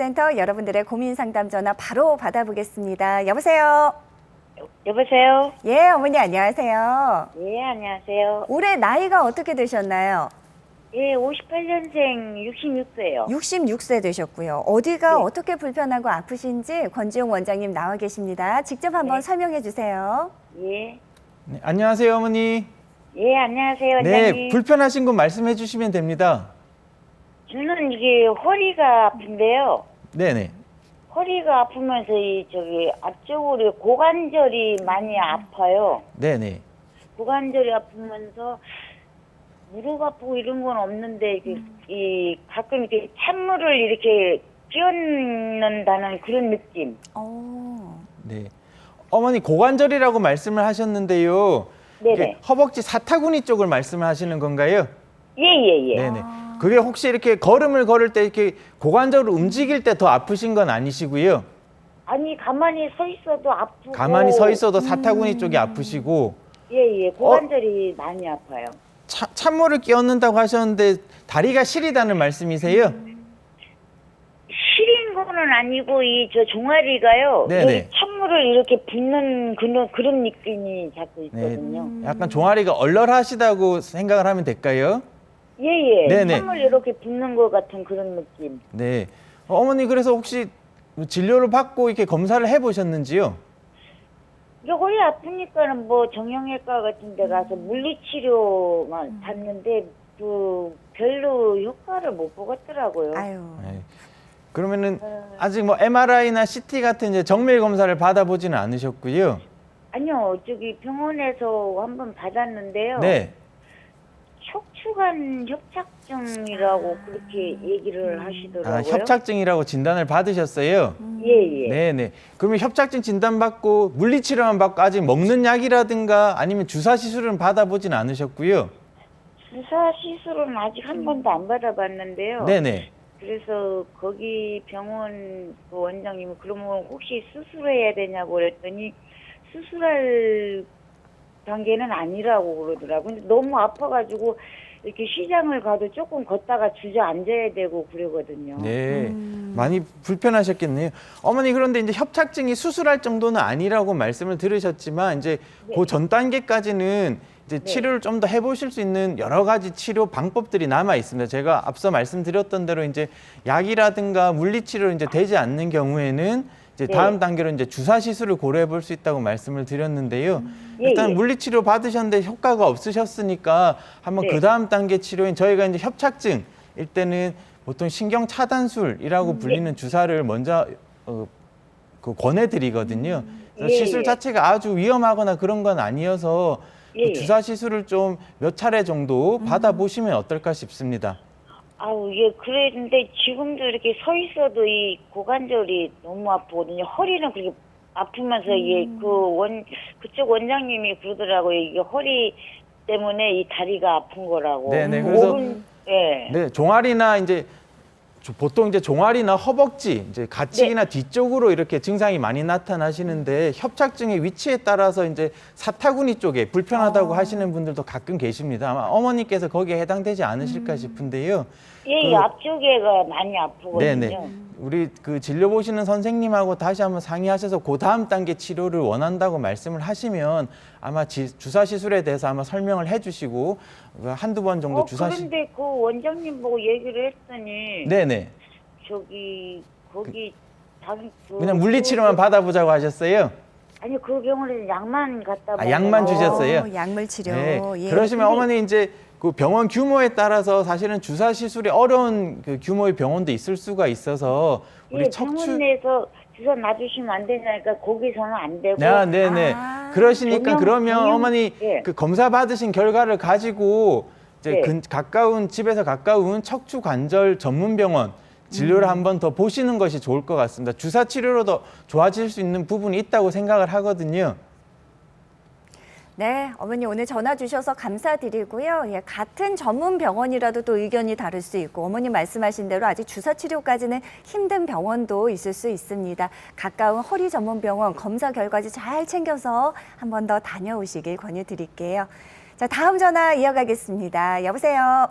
센터 여러분들의 고민 상담 전화 바로 받아보겠습니다. 여보세요? 여보세요? 예, 어머니 안녕하세요. 예, 안녕하세요. 올해 나이가 어떻게 되셨나요? 예, 58년생 66세요. 66세 되셨고요. 어디가 네. 어떻게 불편하고 아프신지 권지용 원장님 나와 계십니다. 직접 한번 네. 설명해 주세요. 예. 네, 안녕하세요, 어머니. 예, 안녕하세요, 원장님. 네, 불편하신 건 말씀해 주시면 됩니다. 저는 이게 허리가 아픈데요. 네네. 허리가 아프면서 앞쪽으로 고관절이 많이 아파요. 네네. 고관절이 아프면서 무릎 아프고 이런 건 없는데 가끔 이렇게 찬물을 이렇게 끼얹는다는 그런 느낌. 네. 어머니 고관절이라고 말씀을 하셨는데요. 네네. 이게 허벅지 사타구니 쪽을 말씀을 하시는 건가요? 예. 네네. 그게 혹시 이렇게 걸음을 걸을 때 이렇게 고관절을 움직일 때 더 아프신 건 아니시고요. 아니 가만히 서 있어도 아프고. 가만히 서 있어도 사타구니 쪽이 아프시고. 예. 고관절이 많이 아파요. 찬물을 끼얹는다고 하셨는데 다리가 시리다는 말씀이세요? 시린 거는 아니고 저 종아리가요. 네네. 여기 찬물을 이렇게 붓는 그런 느낌이 자꾸 네. 있거든요. 약간 종아리가 얼얼하시다고 생각을 하면 될까요? 예. 네네. 찬물 이렇게 붓는 것 같은 그런 느낌. 네. 어머니 그래서 혹시 진료를 받고 이렇게 검사를 해보셨는지요? 이게 허리 아프니까는 뭐 정형외과 같은 데 가서 물리치료만 받는데 별로 효과를 못 보겠더라고요. 아유. 네. 그러면은 아직 뭐 MRI나 CT 같은 이제 정밀 검사를 받아보지는 않으셨고요. 아니요, 병원에서 한번 받았는데요. 네. 척추관 협착증이라고 그렇게 얘기를 하시더라고요. 아, 협착증이라고 진단을 받으셨어요? 예. 네네. 그러면 협착증 진단받고 물리치료만 받고 아직 먹는 약이라든가 아니면 주사 시술은 받아보진 않으셨고요. 주사 시술은 아직 한 번도 안 받아봤는데요. 네네. 그래서 거기 병원 그 원장님은 그러면 혹시 수술해야 되냐고 그랬더니 수술할 단계는 아니라고 그러더라고요. 근데 너무 아파가지고 이렇게 시장을 가도 조금 걷다가 주저앉아야 되고 그러거든요. 네. 많이 불편하셨겠네요. 어머니 그런데 이제 협착증이 수술할 정도는 아니라고 말씀을 들으셨지만 이제 그 전 단계까지는 이제 치료를 좀 더 해보실 수 있는 여러 가지 치료 방법들이 남아 있습니다. 제가 앞서 말씀드렸던 대로 이제 약이라든가 물리치료 이제 되지 않는 경우에는 이제 다음 단계로 이제 주사 시술을 고려해 볼 수 있다고 말씀을 드렸는데요. 일단 물리치료 받으셨는데 효과가 없으셨으니까 한번 그 다음 단계 치료인 저희가 이제 협착증 일때는 보통 신경 차단술이라고 불리는 주사를 먼저 권해드리거든요. 그래서 시술 자체가 아주 위험하거나 그런 건 아니어서 그 주사 시술을 좀 몇 차례 정도 받아보시면 어떨까 싶습니다. 아우, 그랬는데 지금도 이렇게 서 있어도 이 고관절이 너무 아프거든요. 허리는 그렇게 아프면서 그쪽 원장님이 그러더라고요. 이게 허리 때문에 이 다리가 아픈 거라고. 네네. 그래서 네, 종아리나 이제 보통 이제 종아리나 허벅지, 이제 가측이나 뒤쪽으로 이렇게 증상이 많이 나타나시는데 협착증의 위치에 따라서 이제 사타구니 쪽에 불편하다고 하시는 분들도 가끔 계십니다. 아마 어머니께서 거기에 해당되지 않으실까 싶은데요. 앞쪽에가 많이 아프거든요. 네네. 우리 그 진료 보시는 선생님하고 다시 한번 상의하셔서 그 다음 단계 치료를 원한다고 말씀을 하시면 아마 주사 시술에 대해서 아마 설명을 해주시고 한두 번 정도 주사 시술. 그런데 그 원장님 보고 얘기를 했더니 네네. 거기 그냥 물리치료만 받아보자고 하셨어요? 아니 그 병원에 약만 갖다 약만 주셨어요? 약물 치료. 네. 예. 그러시면 어머니 이제 그 병원 규모에 따라서 사실은 주사 시술이 어려운 그 규모의 병원도 있을 수가 있어서 우리 병원 내에서 주사 놔주시면 안 되냐니까 거기서는 안 되고. 네네. 그러시니까 그러면 어머니 그 검사 받으신 결과를 가지고 이제 집에서 가까운 척추 관절 전문 병원 진료를 한번 더 보시는 것이 좋을 것 같습니다. 주사 치료로 더 좋아질 수 있는 부분이 있다고 생각을 하거든요. 네, 어머니 오늘 전화 주셔서 감사드리고요. 같은 전문 병원이라도 또 의견이 다를 수 있고 어머니 말씀하신 대로 아직 주사 치료까지는 힘든 병원도 있을 수 있습니다. 가까운 허리 전문 병원 검사 결과지 잘 챙겨서 한 번 더 다녀오시길 권유드릴게요. 자, 다음 전화 이어가겠습니다. 여보세요.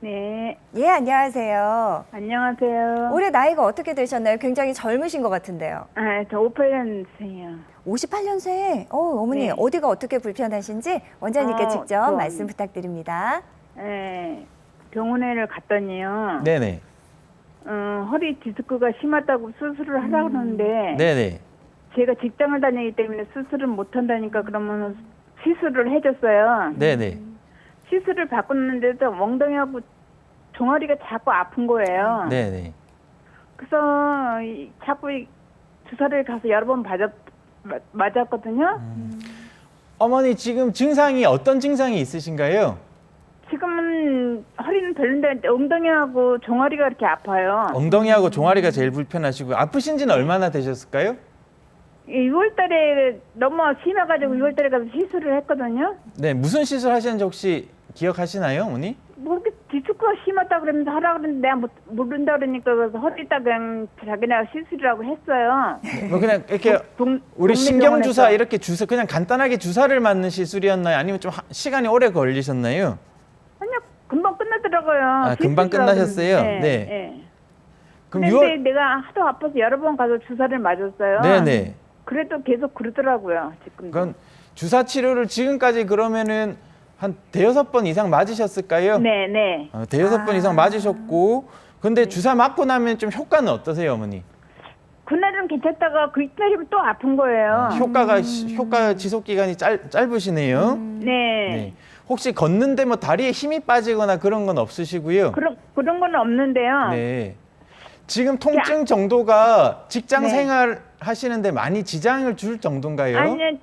네, 예, 안녕하세요. 안녕하세요. 올해 나이가 어떻게 되셨나요? 굉장히 젊으신 것 같은데요. 아, 저 58년생이요. 58년생. 어머니 네. 어디가 어떻게 불편하신지 원장님께 직접 좀. 말씀 부탁드립니다. 네, 병원에를 갔더니요. 네네. 허리 디스크가 심하다고 수술을 하라고 그러는데 네네. 제가 직장을 다니기 때문에 수술을 못 한다니까 그러면 시술을 해줬어요. 네네. 시술을 바꿨는데도 엉덩이하고 종아리가 자꾸 아픈 거예요. 네네. 그래서 자꾸 주사를 가서 여러 번 맞았거든요. 어머니 지금 증상이 어떤 증상이 있으신가요? 지금은 허리는 별론데 엉덩이하고 종아리가 이렇게 아파요. 엉덩이하고 종아리가 제일 불편하시고 아프신 지는 얼마나 되셨을까요? 6월달에 너무 심해가지고 6월달에 가서 시술을 했거든요. 네, 무슨 시술 하셨는지 혹시 기억하시나요, 어머니? 뭐 이렇게 디스크가 심하다 그러면서 하라 그랬는데 내가 모른다 그러니까 그래서 허리다 그냥 자기네가 시술이라고 했어요. 뭐 그냥 이렇게 동- 우리 동네 신경 주사 병원에서. 이렇게 주사 그냥 간단하게 주사를 맞는 시술이었나요? 아니면 좀 시간이 오래 걸리셨나요? 아니요, 금방 끝나더라고요. 아, 금방 시술이라고 끝나셨어요? 그랬는데. 네. 네. 그럼 근데 내가 하도 아파서 여러 번 가서 주사를 맞았어요. 네네. 그래도 계속 그러더라고요. 지금. 그건 주사 치료를 지금까지 그러면은 한 대여섯 번 이상 맞으셨을까요? 네. 대여섯 번 이상 맞으셨고, 근데 주사 맞고 나면 좀 효과는 어떠세요, 어머니? 그날은 괜찮다가 그 이틀이면 또 아픈 거예요. 효과 지속 기간이 짧으시네요. 네. 네. 혹시 걷는데 뭐 다리에 힘이 빠지거나 그런 건 없으시고요. 그런 건 없는데요. 네. 지금 통증 정도가 직장 네. 생활 하시는데 많이 지장을 줄 정도인가요? 아니요,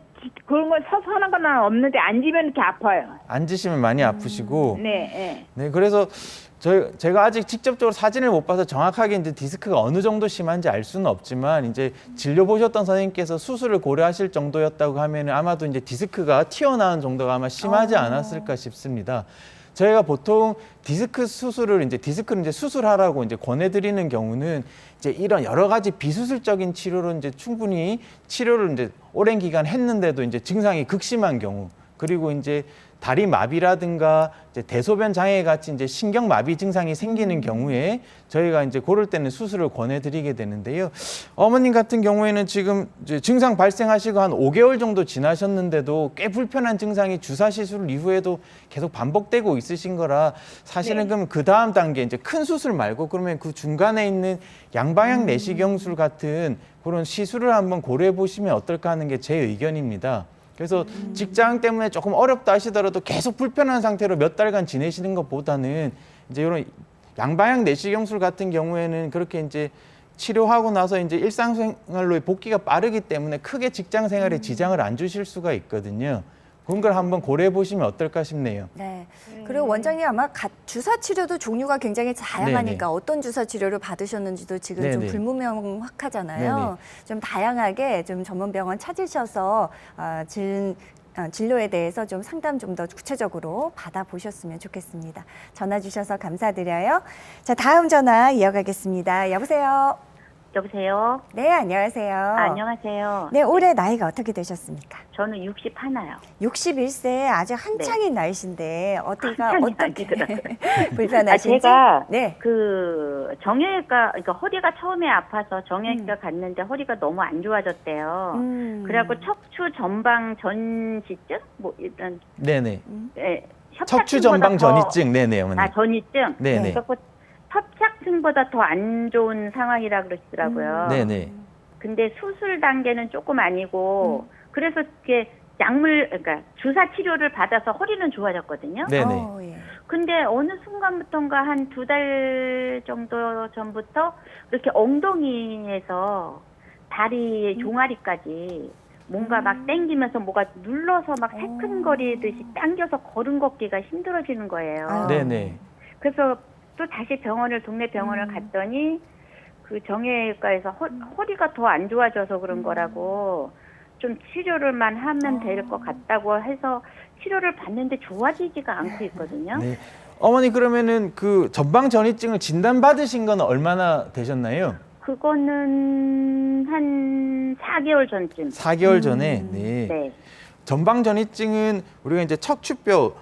그런 건 서서 하는 건 없는데 앉으면 이렇게 아파요. 앉으시면 많이 아프시고. 네. 네, 그래서 제가 아직 직접적으로 사진을 못 봐서 정확하게 이제 디스크가 어느 정도 심한지 알 수는 없지만 이제 진료 보셨던 선생님께서 수술을 고려하실 정도였다고 하면 아마도 이제 디스크가 튀어나온 정도가 아마 심하지 않았을까 싶습니다. 저희가 보통 디스크를 이제 수술하라고 이제 권해드리는 경우는 이제 이런 여러 가지 비수술적인 치료로 이제 충분히 치료를 이제 오랜 기간 했는데도 이제 증상이 극심한 경우, 그리고 이제 다리 마비라든가 이제 대소변 장애 같이 이제 신경 마비 증상이 생기는 경우에 저희가 이제 그럴 때는 수술을 권해드리게 되는데요. 어머님 같은 경우에는 지금 이제 증상 발생하시고 한 5개월 정도 지나셨는데도 꽤 불편한 증상이 주사 시술 이후에도 계속 반복되고 있으신 거라 사실은 네. 그럼 그 다음 단계 이제 큰 수술 말고 그러면 그 중간에 있는 양방향 내시경술 같은 그런 시술을 한번 고려해 보시면 어떨까 하는 게 제 의견입니다. 그래서 직장 때문에 조금 어렵다 하시더라도 계속 불편한 상태로 몇 달간 지내시는 것보다는 이제 이런 양방향 내시경술 같은 경우에는 그렇게 이제 치료하고 나서 이제 일상생활로 복귀가 빠르기 때문에 크게 직장 생활에 지장을 안 주실 수가 있거든요. 그런 걸 한번 고려해 보시면 어떨까 싶네요. 네. 그리고 원장님 아마 주사 치료도 종류가 굉장히 다양하니까 네네. 어떤 주사 치료를 받으셨는지도 지금 좀 네네. 불문명확하잖아요. 네네. 좀 다양하게 좀 전문 병원 찾으셔서 진료에 대해서 좀 상담 좀 더 구체적으로 받아보셨으면 좋겠습니다. 전화 주셔서 감사드려요. 자, 다음 전화 이어가겠습니다. 여보세요. 여보세요? 네, 안녕하세요. 안녕하세요. 네, 올해 나이가 어떻게 되셨습니까? 저는 61요. 61세 아주 한창인 나이신데 어떻게 한창이 어떻게 아니더라고요. 불편하신지? 제가 네. 그 정형외과, 그러니까 허리가 처음에 아파서 정형외과 갔는데 허리가 너무 안 좋아졌대요. 그래갖고 척추 전방 전지증? 뭐 일단 네네. 예, 척추 협착증보다 전방 더- 전이증, 네네, 어머니. 전이증. 네네. 그래갖고 협착증보다 더 안 좋은 상황이라 그러시더라고요. 네네. 근데 수술 단계는 조금 아니고 그래서 이렇게 그러니까 주사 치료를 받아서 허리는 좋아졌거든요. 네네. 예. 근데 어느 순간부터인가 한 2달 정도 전부터 이렇게 엉덩이에서 다리 종아리까지 뭔가 막 당기면서 뭐가 눌러서 막 새끈거리듯이 당겨서 걸음 걷기가 힘들어지는 거예요. 아유. 네네. 그래서 또 다시 동네 병원을 갔더니 그 정형외과에서 허리가 더 안 좋아져서 그런 거라고 좀 치료를만 하면 될 것 같다고 해서 치료를 받는데 좋아지지가 않고 있거든요. 네. 어머니 그러면은 그 전방 전이증을 진단받으신 건 얼마나 되셨나요? 그거는 한 4개월 전쯤. 4개월 전에. 네. 네. 전방 전이증은 우리가 이제 척추뼈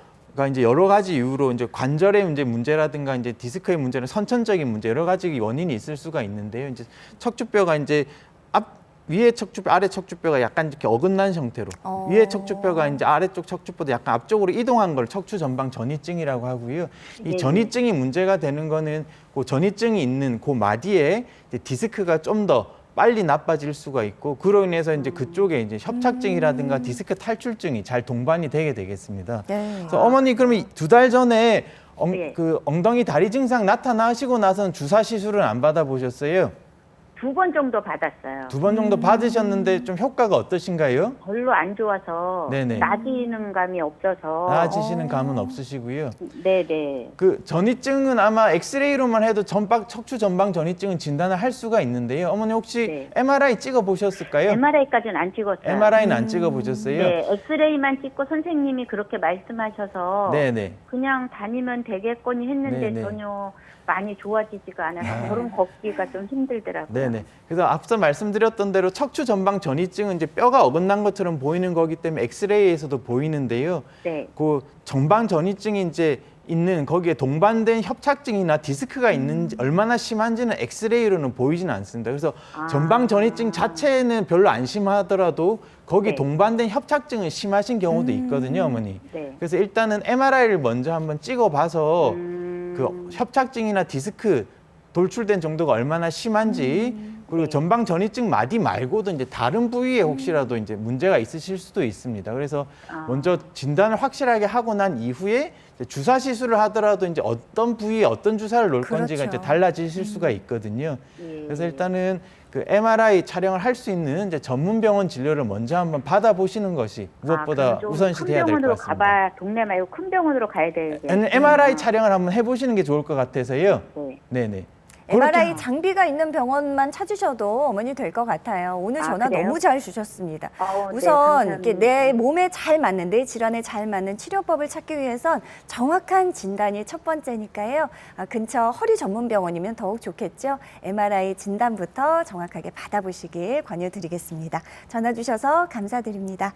이제 여러 가지 이유로 이제 관절의 문제라든가 이제 디스크의 문제는 선천적인 문제 여러 가지 원인이 있을 수가 있는데요. 이제 척추뼈가 이제 위에 척추뼈, 아래 척추뼈가 약간 이렇게 어긋난 형태로 위에 척추뼈가 이제 아래쪽 척추뼈도 약간 앞쪽으로 이동한 걸 척추 전방 전이증이라고 하고요. 이 네. 전이증이 문제가 되는 거는 그 전이증이 있는 그 마디에 이제 디스크가 좀 더 빨리 나빠질 수가 있고 그로 인해서 이제 그쪽에 이제 협착증이라든가 디스크 탈출증이 잘 동반이 되게 되겠습니다. 네. 그래서 어머니 그러면 2달 전에 네. 그 엉덩이 다리 증상 나타나시고 나서는 주사 시술은 안 받아보셨어요? 2번 정도 받았어요. 2번 정도 받으셨는데 좀 효과가 어떠신가요? 별로 안 좋아서 네네. 나아지는 감이 없어서. 나아지시는 감은 없으시고요. 네네. 그 전이증은 아마 엑스레이로만 해도 척추 전방 전이증은 진단을 할 수가 있는데요. 어머니 혹시 네. MRI 찍어 보셨을까요? MRI까지는 안 찍었어요. MRI는 안 찍어 보셨어요? 네, 엑스레이만 찍고 선생님이 그렇게 말씀하셔서 네네. 그냥 다니면 되겠거니 했는데 네네. 전혀 많이 좋아지지가 않아서 걸음 걷기가 좀 힘들더라고요. 네네. 그래서 앞서 말씀드렸던 대로 척추 전방 전이증은 이제 뼈가 어긋난 것처럼 보이는 거기 때문에 엑스레이에서도 보이는데요. 네. 그 전방 전이증이 이제 있는 거기에 동반된 협착증이나 디스크가 있는지 얼마나 심한지는 엑스레이로는 보이지는 않습니다. 그래서 전방 전이증 자체는 별로 안 심하더라도 거기 네. 동반된 협착증은 심하신 경우도 있거든요, 어머니. 네. 그래서 일단은 MRI를 먼저 한번 찍어봐서 그 협착증이나 디스크 돌출된 정도가 얼마나 심한지 그리고 전방 전이증 마디 말고도 이제 다른 부위에 혹시라도 이제 문제가 있으실 수도 있습니다. 그래서 먼저 진단을 확실하게 하고 난 이후에 이제 주사 시술을 하더라도 이제 어떤 부위에 어떤 주사를 놓을 건지가 그렇죠. 이제 달라지실 수가 있거든요. 예. 그래서 일단은 그 MRI 촬영을 할 수 있는 이제 전문 병원 진료를 먼저 한번 받아보시는 것이 무엇보다 그럼 좀 우선시 돼야 될 큰 것 병원으로 같습니다. 가봐 동네 말고 큰 병원으로 가야 되겠네요. MRI 촬영을 한번 해보시는 게 좋을 것 같아서요. 네. 네네. MRI 장비가 있는 병원만 찾으셔도 어머니 될 것 같아요. 오늘 전화 그래요? 너무 잘 주셨습니다. 네, 우선 감사합니다. 이렇게 내 몸에 잘 맞는, 내 질환에 잘 맞는 치료법을 찾기 위해선 정확한 진단이 첫 번째니까요. 근처 허리 전문 병원이면 더욱 좋겠죠. MRI 진단부터 정확하게 받아보시길 권유드리겠습니다. 전화 주셔서 감사드립니다.